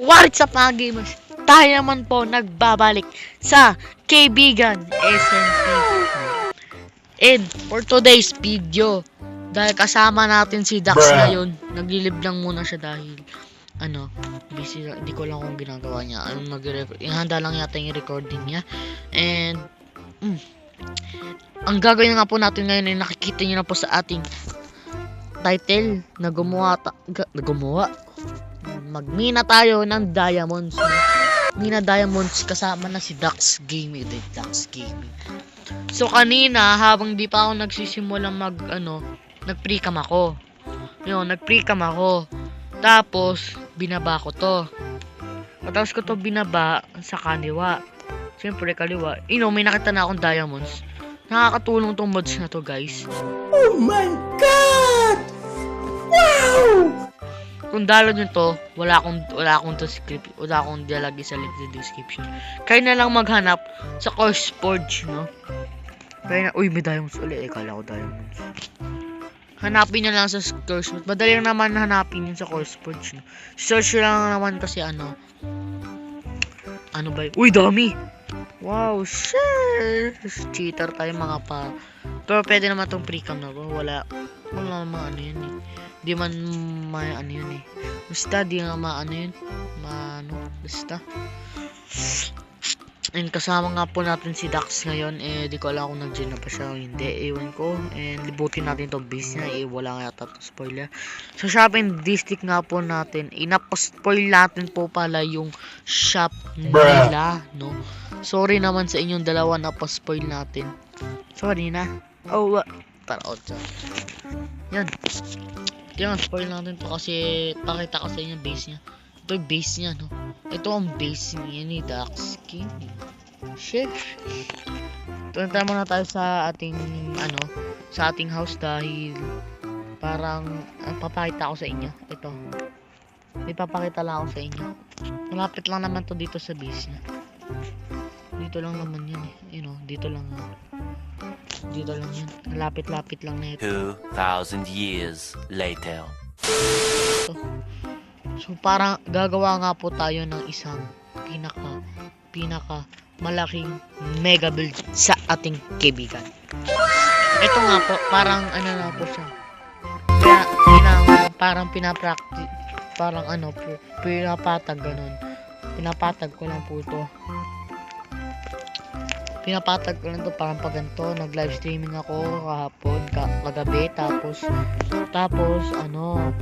What's up mga gamers? Tayo naman po nagbabalik sa kaibigan SMP. And for today's video, dahil kasama natin si Dax ngayon, naglilib lang muna siya dahil busy, di ko lang kung ginagawa niya. Handa lang yata yung recording niya. And ang gagawin nga po natin ngayon ay nakikita niyo na po sa ating title na gumawa magmina tayo ng diamonds. Mina diamonds kasama na si Dax Gaming. Dax Gaming. So kanina habang di pa ako nagsisimula nag-pre-cam ako. Nag-pre-cam ako. Tapos binaba ko to. Tapos ko to binaba sa kaliwa. Siyempre kaliwa. May nakita na akong diamonds. Nakakatulong tong mods na to, guys. Oh my God! Wow! Kung dalo nyo to, wala akong description, wala akong dialagi sa link sa description. Kaya na lang maghanap sa CourseForge, no? Kaya na, may diamonds ulit. Kala ko diamonds. Hanapin nyo lang sa CourseForge. Madali lang naman hanapin yun sa CourseForge, no? Search lang naman kasi ano ba yun? Uy, dami! Wow, shit! Cheater tayo mga pa. Pero pwede naman tong pre-cam na to. Wala naman yun eh. Di man yun eh. Basta di nga yun. Basta. And kasama nga po natin si Dax ngayon. Di ko alam kung nag-join na pa siya o hindi. Ewan ko. And libutin natin tong base niya. Wala nga yata spoiler. Sa shopping district nga po natin. Inapospoil natin po pala yung shop nila. No? Sorry naman sa inyong dalawa na pa-spoil natin. Sorry na. Tara, Yan, spoil natin to kasi pakita ko sa inyo base niya. Ito yung base niya, no? Ito ang base niya ni Dax Gaming. Shit. Tunta muna tayo sa ating, sa ating house dahil parang papakita ko sa inyo. Ito. Ipapakita lang ako sa inyo. Malapit lang naman to dito sa base niya. Dito lang naman yun eh. Dito lang yan. Lapit-lapit lang na ito. 2,000 years later. So parang gagawa nga po tayo ng isang pinaka malaking mega build sa ating kaibigan. Ito nga po, parang na po siya. Parang pinapractice, pinapatag ganun. Pinapatag ko lang po ito. Pinapatag ko lang to parang pag ganito. Nag-live streaming ako kahapon, kagabi. Tapos ano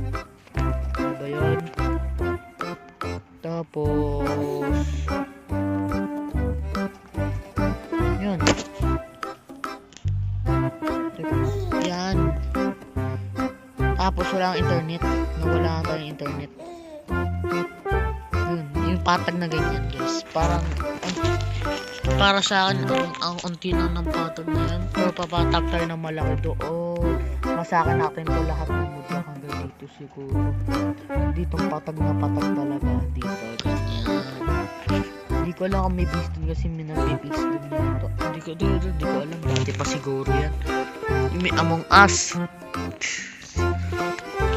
ba yun? Tapos yun. Yan. Tapos wala ang internet. Nawala tayong internet. Yun. Yung patag na ganyan, guys. Para sa akin, ang unti lang ng patag na yan. Pero papatag tayo ng malaki doon. Masakin natin to lahat ng muda hanggang dito siguro. Ditong patag na patag talaga. Dito, ganyan. Hindi ko alam kung may piston kasi may piston dito. Hindi ko alam. Dati pa siguro yan. May Among Us.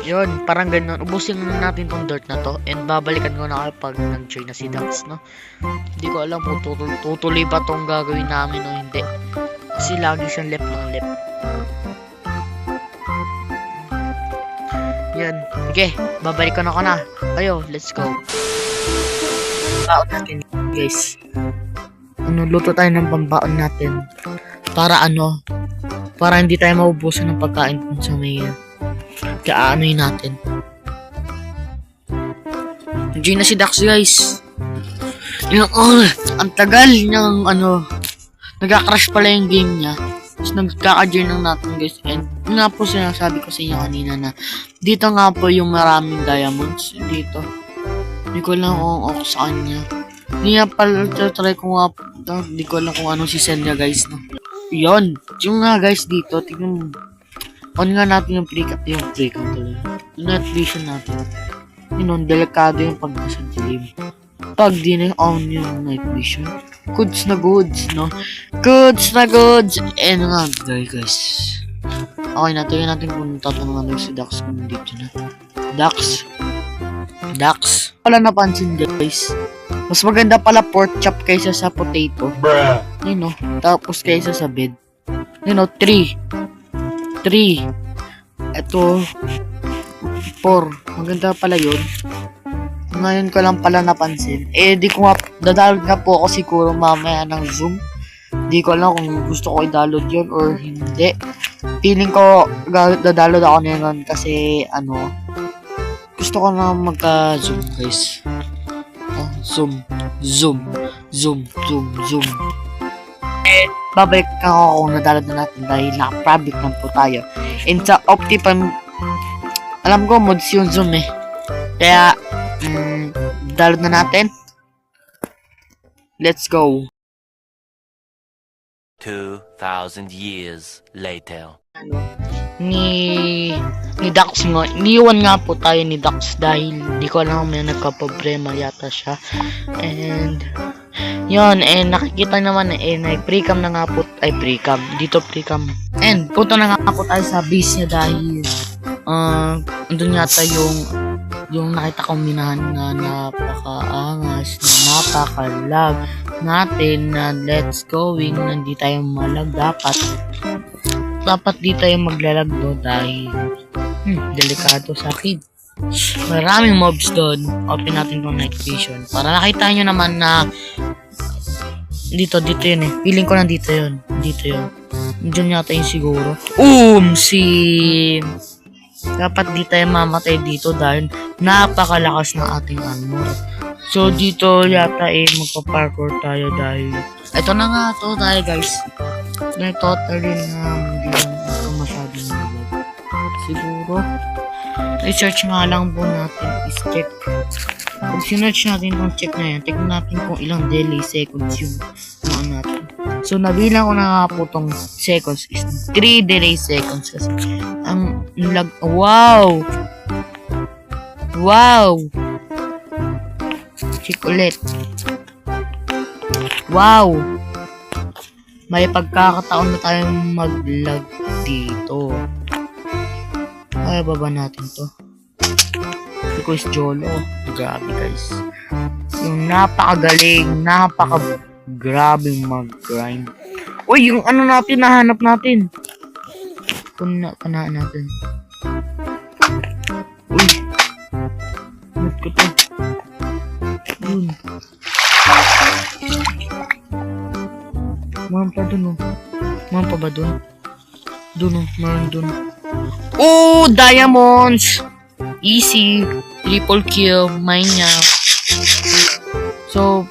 Yun, parang ganun. Ubusin na natin tong dirt na to. And babalikan ko na pag nag-join na si Dax, no? Hindi ko alam kung tutuloy ba tong gagawin namin o hindi. Kasi lagi siyang left ng left. Yan. Okay, babalikan ako na. Kayo, let's go. Pambaon natin, guys. Luto tayo ng pambaon natin. Para para hindi tayo maubusan ng pagkain sa may kaanoy natin. Join na si Dax, guys. Ang tagal niyang nagka-crash pala yung game niya. Tapos nagkaka-join lang natin, guys. And nga po sinasabi ko sa inyo kanina na dito nga po yung maraming diamonds dito. Hindi ko lang kung ako sa kanya. Hindi nga pala try ko nga. Hindi ko lang kung anong si-send niya, guys, no. Yun. Yung nga, guys, dito. Tignan mo. On nga natin yung pre-cam tuloy. Night vision natin. Delikado yung pag nasa dilim. Pag di na on yung night vision. Goods na goods, no? Goods na goods! Nga, guys. Okay na, tingnan natin kung tatanungan si Dax kung dito na. Dax, ducks. Wala napansin guys. Mas maganda pala pork chop kaysa sa potato. Bruh. Yun know, tapos kaysa sa bed. You know, 3. Ito, 4. Maganda pala yun. Ngayon ko lang pala napansin. Di ko nga, dadalod nga po ako siguro mamaya ng Zoom. Di ko alam kung gusto ko i-download yun or hindi. Feeling ko, dadalod ako ngayon kasi, gusto ko na magka-Zoom guys. Zoom. Babalik ako kung nadalad na natin dahil naka-private lang po tayo. And sa Optifine, alam ko mods yung Zoom eh. Kaya, dalad na natin. Let's go. 2,000 years later. Ni Dax nga, iniwan nga po tayo ni Dax dahil di ko alam kung may nagka-problema yata siya. And yun, nakikita naman pre-cam na nga po, dito pre-cam. And punta na nga po tayo sa base niya dahil andun yata yung nakita kong minahan na napakaangas, na napakalag natin na let's going, hindi tayo malag dapat di tayo maglalag do dahil delikado sa akin. Maraming mobs doon. Open natin tong night vision para nakita nyo naman na dito yun eh. Feeling ko nandito yun. Diyan yata yun siguro. Dapat di tayo mamatay dito dahil napakalakas ng ating armor. So dito yata magpa-parkour tayo dahil ito na nga to tayo guys. May totally na hindi lang ito masyadong nalog. Siguro research nga lang po natin is check. Pag sinearch natin kung check na yan, tignan natin kung ilang daily seconds yung natin. So nabilang ko na nga po tong seconds is 3 delay seconds kasi ang lag. Wow, check ulit. Wow, may pagkakataon na tayong mag-lag dito. Kaya baba natin to. Because Jolo, grabe guys. Yung napakagaling, napaka-grabing mag-grind. Uy, yung natin, nahanap natin. Panaan natin. Uy, hanap ko to. Yun. Meron pa dun, Meron pa ba dun? Meron dun. Diamonds! Easy. Triple kill. Mine niya. So,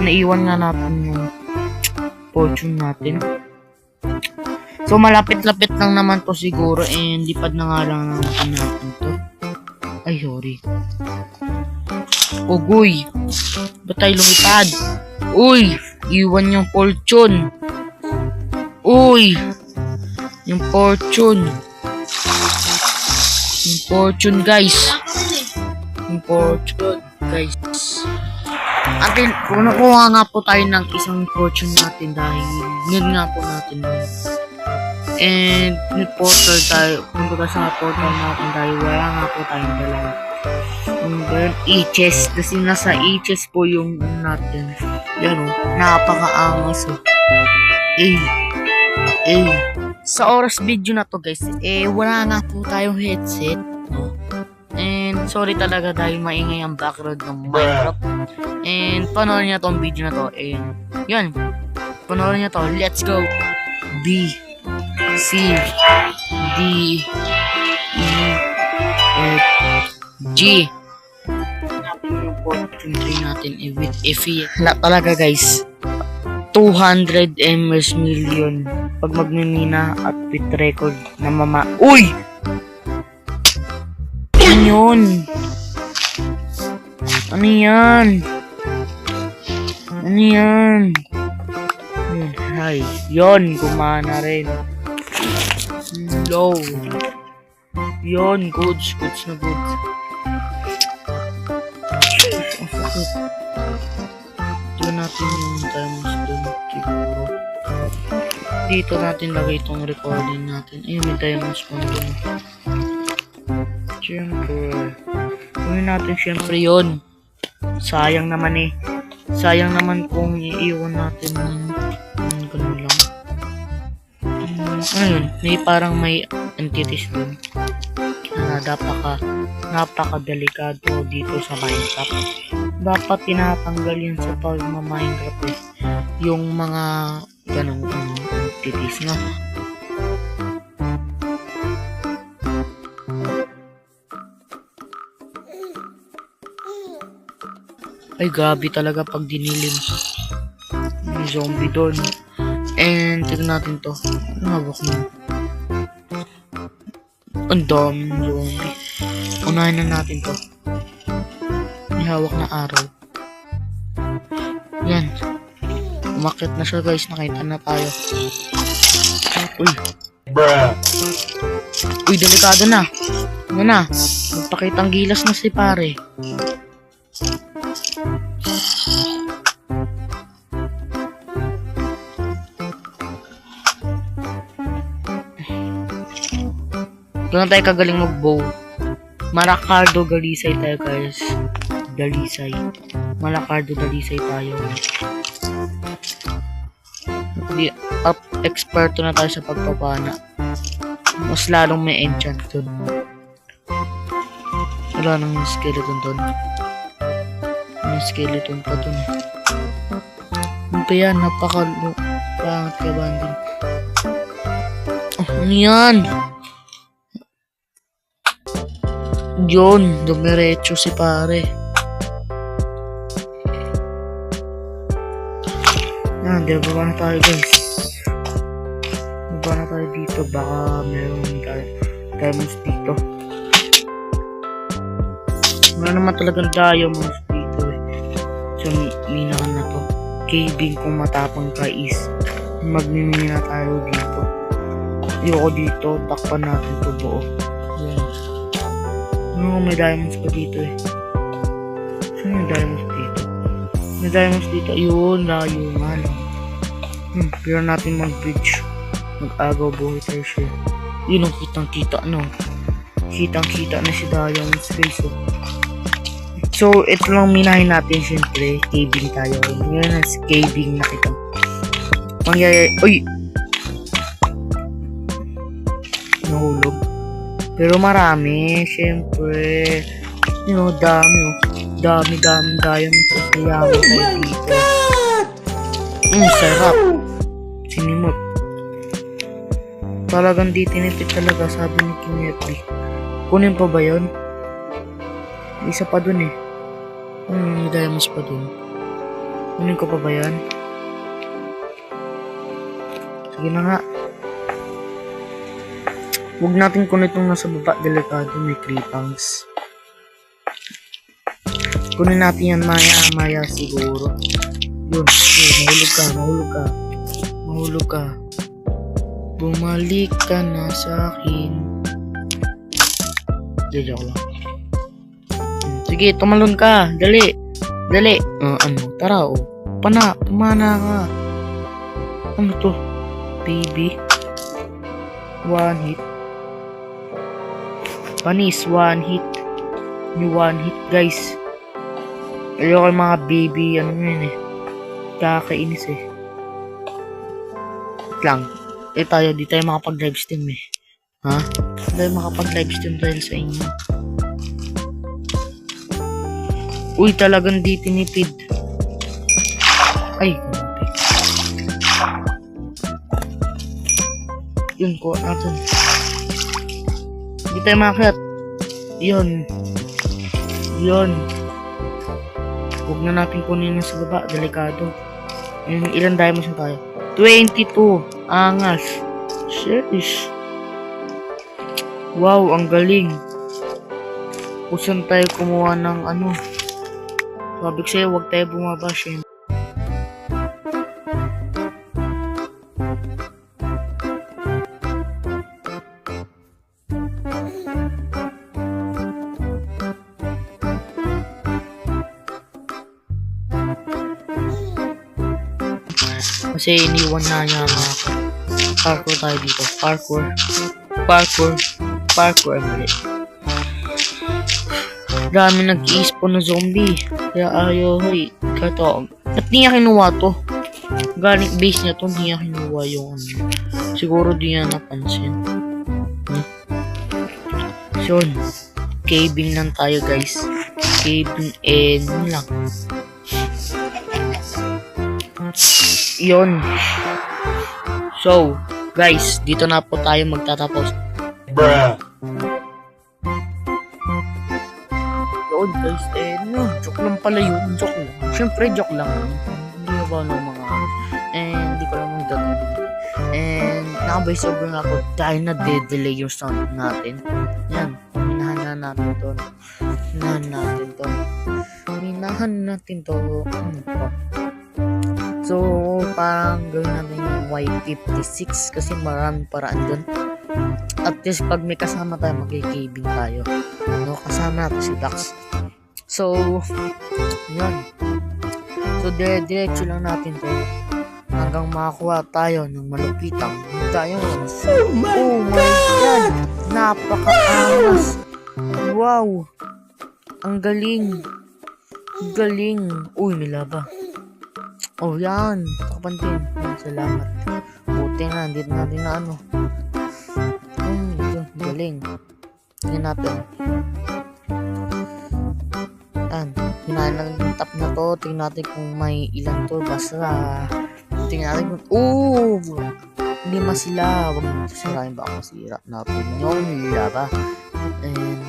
naiwan nga natin yung fortune natin. So, malapit-lapit lang naman to siguro and lipad na nga lang natin to. Ay, sorry. Uy! Ba't tayo lumipad? Uy! Iwan yung fortune. Uy! Yung fortune. Yung fortune, guys. Atin, kung nakuha nga po tayo ng isang fortune natin dahil need nga po natin. And, portal tayo. Kung baga sa portal natin dahil wala nga po tayong dalawa. Yung e-chest. Kasi nasa e-chest po yung natin. Yan napaka-angas sa oras video na to guys, wala nga po tayong headset, no? And sorry talaga dahil maingay ang background ng Minecraft. And panoorin niyo tong video na to. And yun, panoorin niyo to. Let's go. B C D E F G. Hanapin yung fortune tree natin with Effie. Wala talaga guys. 200 MS million pag magmimina at with record na mama. Uy! Ano yun? Ano yan? Ay, yun, gumana rin. Low. Yun, goods na goods. Ang sakit. Tignan natin yung diamonds dun, siguro. Dito natin lagay itong recording natin. Ayun, may diamonds pa dun. Siyempre. Kunin natin syempre yun. Sayang naman eh. Sayang naman kung iiwan natin ng ganun lang. Ayun, may entities dun. Napaka-delikado dito sa Minecraft. Dapat tinatanggal yan sa pag-Minecraft eh. Yung mga ganong entities na. Ay, grabe talaga pag dinilim. May zombie doon. And, tignan natin to. Ano hawak mo? Ang daming zombie. Unahin na natin to. May hawak na araw. Yan. Umakyat na siya guys. Nakita na tayo. Uy. Bruh. Uy, delikado na. Ano na? Magpakitang gilas na si pare. Doon na tayo kagaling mag-bow. Malacardo Dalisay tayo guys. Dalisay. Malacardo Dalisay tayo. Experto na tayo sa pagpapana. Mas lalong may enchant dun. Wala nang skeleton dun. May skeleton pa dun. Ano pa yan? Pangat ka banding. Oh, ano yan? Yun, dumiretso si pare. Baba na tayo guys. Baba na tayo dito. Baka meron diamonds dito. Wala naman talagang diamonds dito eh. So, minahan na to. Caving kung matapang ka is magmimina tayo dito. Ayoko dito. Takpan natin to buo. Yan. Ano may diamonds pa dito eh. Saan yung diamonds dito? May diamonds dito. Ayun, layo nga lang. Pero natin mag-bridge. Mag-agaw buhay tayo siya. Yun ang kitang-kita, no? Kitang-kita na si Diamonds guys. So, ito lang minahin natin siyempre. Caving tayo. Ngayon ang caving na kita. Mangyayari. Uy! Nahulog. Pero marami. Siyempre. You know, dami. Dami-daming diamonds. Kaya tayo dito. Sarap. Sinimot. Talagang di tinipid talaga, sabi ni King Epi. Kunin pa ba yun? Isa pa dun eh. May diamonds pa dun. Kunin ko pa ba yan? Sige na nga. Huwag natin kunin itong nasa baba. Delikado, may creepers. Kunin natin yan maya siguro. Yun, mahulog ka. Bumalik ka na sa akin. Joke lang. Sige, tumalon ka. Dali. Tara, pumana ka. Ano to? Baby. One hit. Panis, one hit. May one hit, guys. Ayoko yung mga baby, ano yun eh. Kakainis eh. Wait lang. Di tayo makapag-livestream eh. Ha? Di tayo makapag-livestream dahil sa inyo. Uy, talagang di tinipid. Ay, grabe. Yun, kuha natin. Di tayo makakat. Yun. Huwag na natin kunin yung sa baba. Delikado. Ilan diamonds na tayo? 22. Angas. Sheesh. Wow, ang galing. Kung saan tayo kumuha ng ano. Sabi ko sa'yo, huwag tayo bumaba siya. Kasi iniwan na niya mga parkour tayo dito. Parkour. Mali. Dami nag-i-spawn na zombie. Kaya ayaw, hoy. Kato. Ba't niya kinuha to? Galing base niya to, niya kinuha yung ano. Siguro di niya napansin. So, caving lang tayo guys. Caving and yun lang. Yun. So, guys, dito na po tayo magtatapos. Bruh. Yun guys, joke lang pala yun. Joke lang. Siyempre, joke lang. Hindi na ba mga and hindi ko lang magdadali. And nakabay sobrang ako dahil na-delay yung sound natin. Yan, minahan na natin to. Minahan natin to. Ano pa? So, parang gawin natin yung Y56 kasi maraming paraan dun. At least pag may kasama tayo, magkikibing tayo. No, kasama natin si Dax. So, yan. So, diretso lang natin to. Hanggang makakuha tayo ng malupitang diamonds. Oh my God! Napaka-angas! Wow! Ang galing! Galing! Uy, may laba. Oh, yan! Kapantin. Salamat. Buti na, hindi natin na ano. Galing. Tingnan natin. Yan. Hinahin natin yung tap na to. Tingnan natin kung may ilan to. Basta. Tingnan natin kung... Oh! Hindi masila. Huwag natin sirain. Baka masira natin yung laba. And...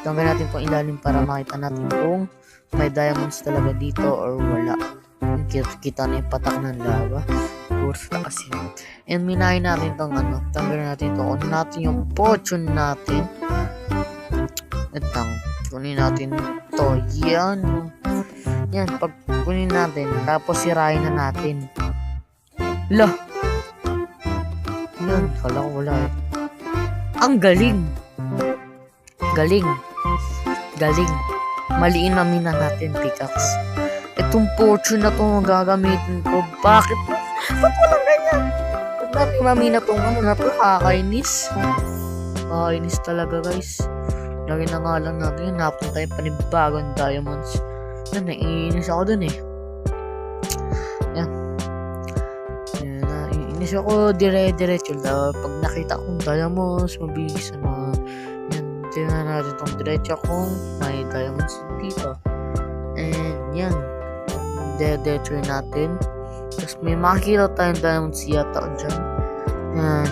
tanggal natin pong ilalim para makita natin kung may diamonds talaga dito or wala. Kita na yung patak ng lava. Worth na kasi. And minahin natin tong ano. Tanggalin natin ito. Kunin natin yung fortune natin. Itang. Kunin natin ito. Yan. Yan. Pag kunin natin. Tapos sirain na natin. Lah. Yan. Kala ko wala eh. Ang galing. Galing. Galing. Maliin na mina natin pickaxe. Itong fortune na to gagamitin ko. Bakit? Ba't walang ganyan? Ba't natin mamina tong ano na to? Kakainis. Kakainis talaga guys. Lagi na nga lang natin. Napon tayo panibagong diamonds. Yan, naiinis ako dun eh. Yan. Yan, naiinis ako dire-diretso lang. Pag nakita kong diamonds, mabilis na. Yan, tingnan natin tong diretso kung may diamonds dito. And yan. Diretso natin. Tapos may makikita tayong diamonds yata dyan. Yan.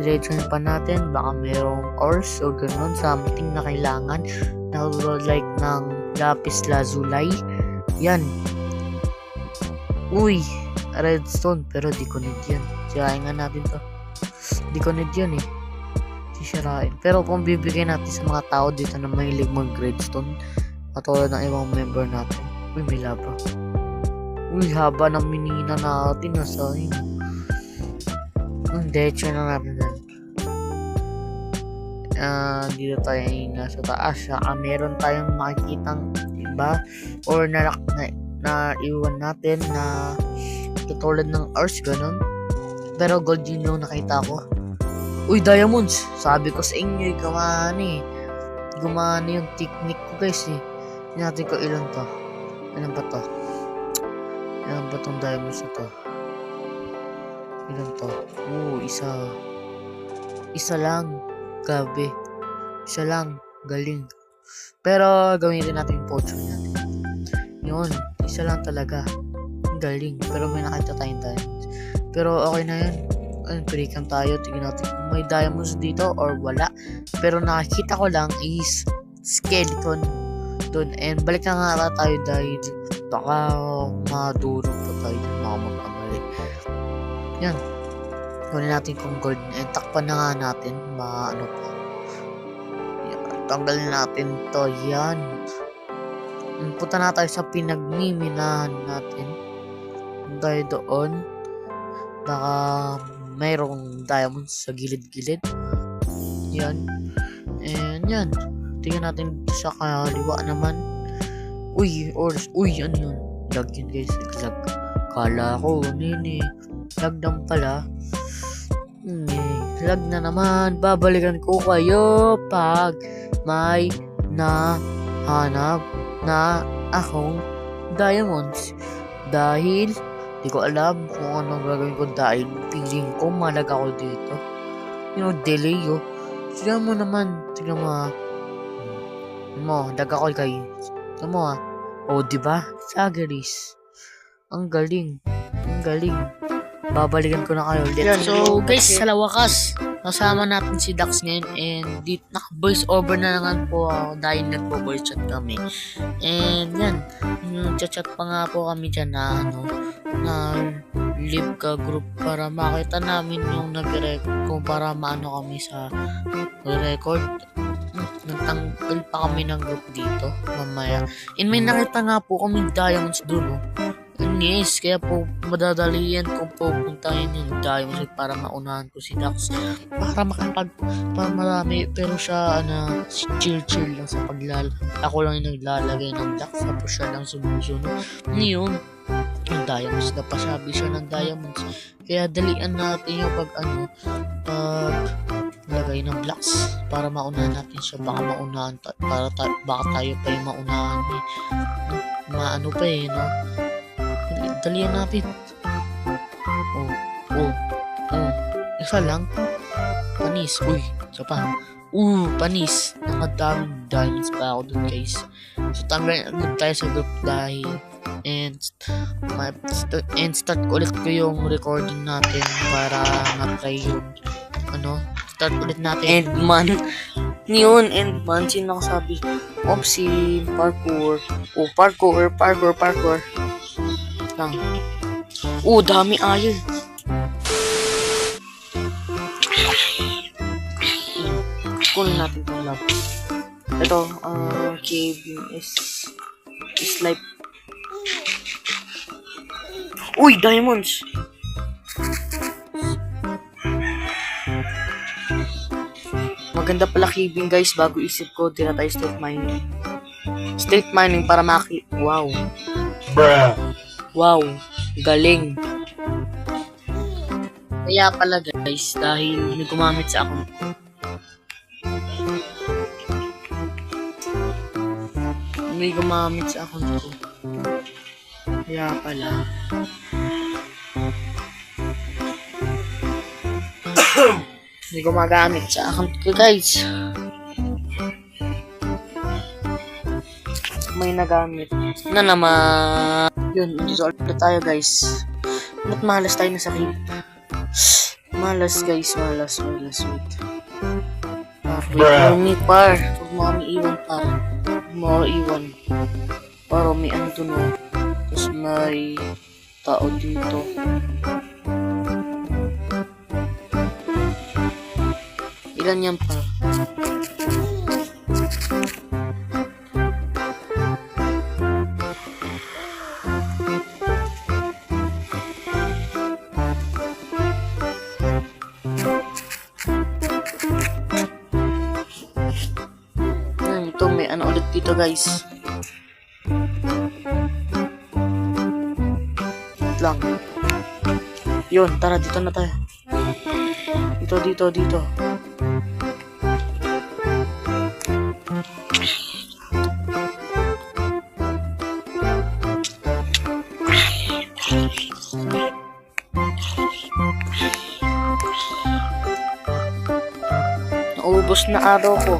Diretso pa natin. Baka mayroong ores o ganun. Something na kailangan. Na like ng lapis lazuli. Yan. Uy. Redstone. Pero di ko need yan. Sirain nga natin to. Di ko need yan eh. Sisirain. Pero kung bibigay natin sa mga tao dito na mahilig mag-redstone. Katulad ng ibang member natin. Uy, may laba. Uy, haba ng minina natin. Nasa yun. Diretso na natin yan. Dito tayo nasa taas. Saka meron tayong makikitang iba. Or na iwan natin na katulad ng ores, ganun. Pero gold yun yung nakita ko. Uy, diamonds! Sabi ko sa inyo, gumana yung technique ko guys eh. Hindi natin ko ilan to. Ilan ba to? Ilan ba tong diamonds na to? Ilan to? Isa. Isa lang. Gabi. Isa lang. Galing. Pero gawin rin natin yung fortune natin. Yun. Isa lang talaga. Galing. Pero may nakita tayong diamonds. Pero okay na yun. Pre-cam tayo. Tingnan natin kung may diamonds dito or wala. Pero nakikita ko lang is skeleton dun. And balik na nga tayo dahil baka madurog pa tayo dun. Baka magkamali. Yan. Kunin natin kung gold. And takpan na nga natin. Ano pa. Yan. Tanggalin natin to. Yan. Punta na tayo sa pinagmiminahan natin. Tayo doon. Baka mayroong diamonds sa gilid-gilid. Yan. And yan. Tingnan natin sa kaliwa naman. Uy, ores. Uy, ano yun? Lag yun guys. Lag. Kala ko, nini. Lag lang pala. Lag na naman. Babalikan ko kayo pag may na hanap na akong diamonds. Dahil, di ko alam kung anong gagawin ko dahil feeling ko malag ako dito. Delay oh. Tignan mo naman. Tignan mo ha. Daga ko kay. Tignan mo ha. O, diba? Sagaris. Ang galing. Ang galing. Babalikan ko na kayo ulit. So, guys, sa wakas, kasama natin si Dax ngayon and naka-voice over na naman po ako dahil nagpo-voice chat kami. And yan, chat pa nga po kami dyan na live ka group para makita namin yung nag-record kung para maano kami sa record. Nagtanggal pa kami ng group dito mamaya. And may nakita nga po kami diamonds doon. Yes, kaya po madadalian kung pupuntahin yung diamonds para maunahan ko si Dax para marami pero siya chill lang sa ako lang yung naglalagay ng Dax tapos siya lang sumusunod yun yung diamonds napasabi siya ng diamonds kaya dalian natin yung pag lagay ng blocks para maunahan natin siya baka maunahan baka tayo pa yung maunahan maano pa no. Dalian natin. Isa lang. Panis. Uy, isa pa. Panis. Nakadaming diamonds pa ako dun, guys. So, tanggalin tayo sa group dahil and start ulit ko yung recording natin para matry yung start ulit natin. Endman. Sino nakasabi? Si parkour. Parkour. Lang. Dami iron. Kunin natin itong lab. Ito, caving is life. Diamonds! Maganda pala caving, guys. Bago isip ko, tira tayo street mining para wow. Bruh. Wow, galing. Kaya pala guys, dahil may gumamit sa account ko. Kaya pala. May gumagamit sa account ko guys. May nagamit na naman. Yun, resolve na tayo guys. Ba't malas tayo na sakit? Malas guys, malas. Wait. Wait, par. Huwag mo kami iwan, par. Huwag mo ako iwan. Para may dun Tapos may tao dito. Ilan yan, par? May ulit dito guys. Lang. Yun, tara dito na tayo. Dito. Naubos na araw ko.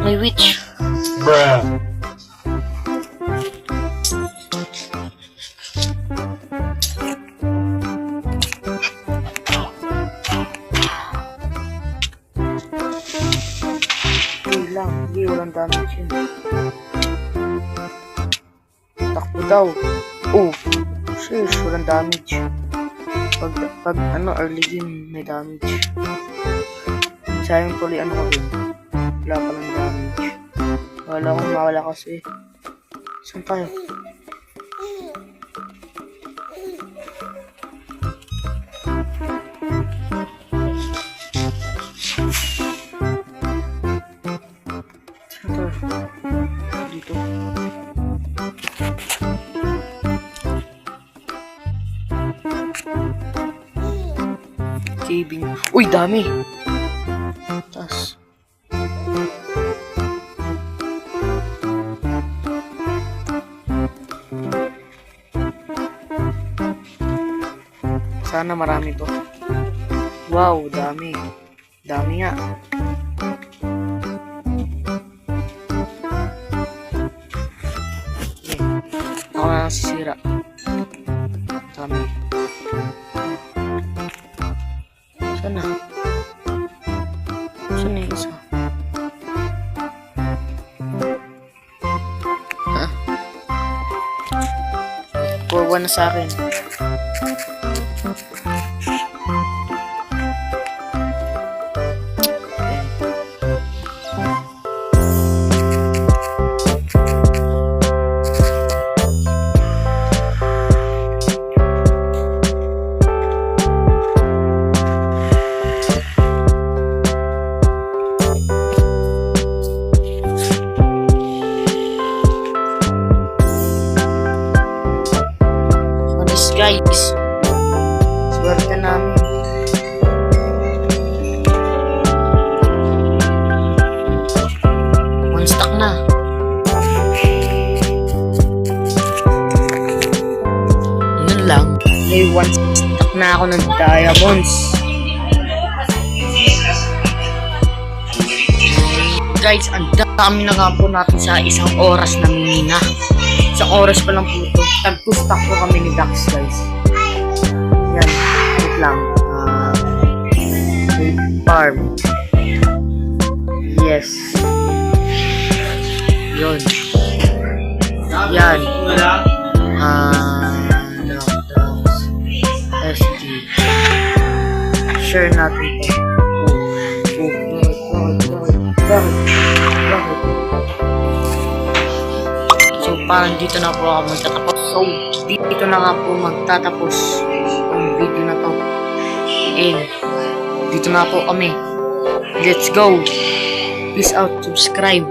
May witch. Bruh. Walang damage yun. Takbo daw. Sheesh, walang damage. Pag early game, may damage. Sayang tuloy ko din. Wala pa ng damage. Wala akong mawala kasi. Saan tayo? Dito. camping. Uy, dami! Tas. Sana marami to. Wow, dami. Dami nga. Okay. Ako na lang sisira. Dami. Sana. Sana yung isa. Ha? 4-1 na sa akin. Guys, swerte namin. One stack na. Yun lang. May one stack na ako ng diamonds. Guys, ang dami na nga po natin sa isang oras na minina. Isang oras pa lang po ito. Tag-2 stack po kami ni Dax, guys. Yan. Wait lang. Farm. Yes. Yun. Yan. SD. Share natin ito. So, parang dito na po ako magtatapos. So, dito na nga po magtatapos ang video na to. And, dito na po kami. Let's go! Peace out, subscribe.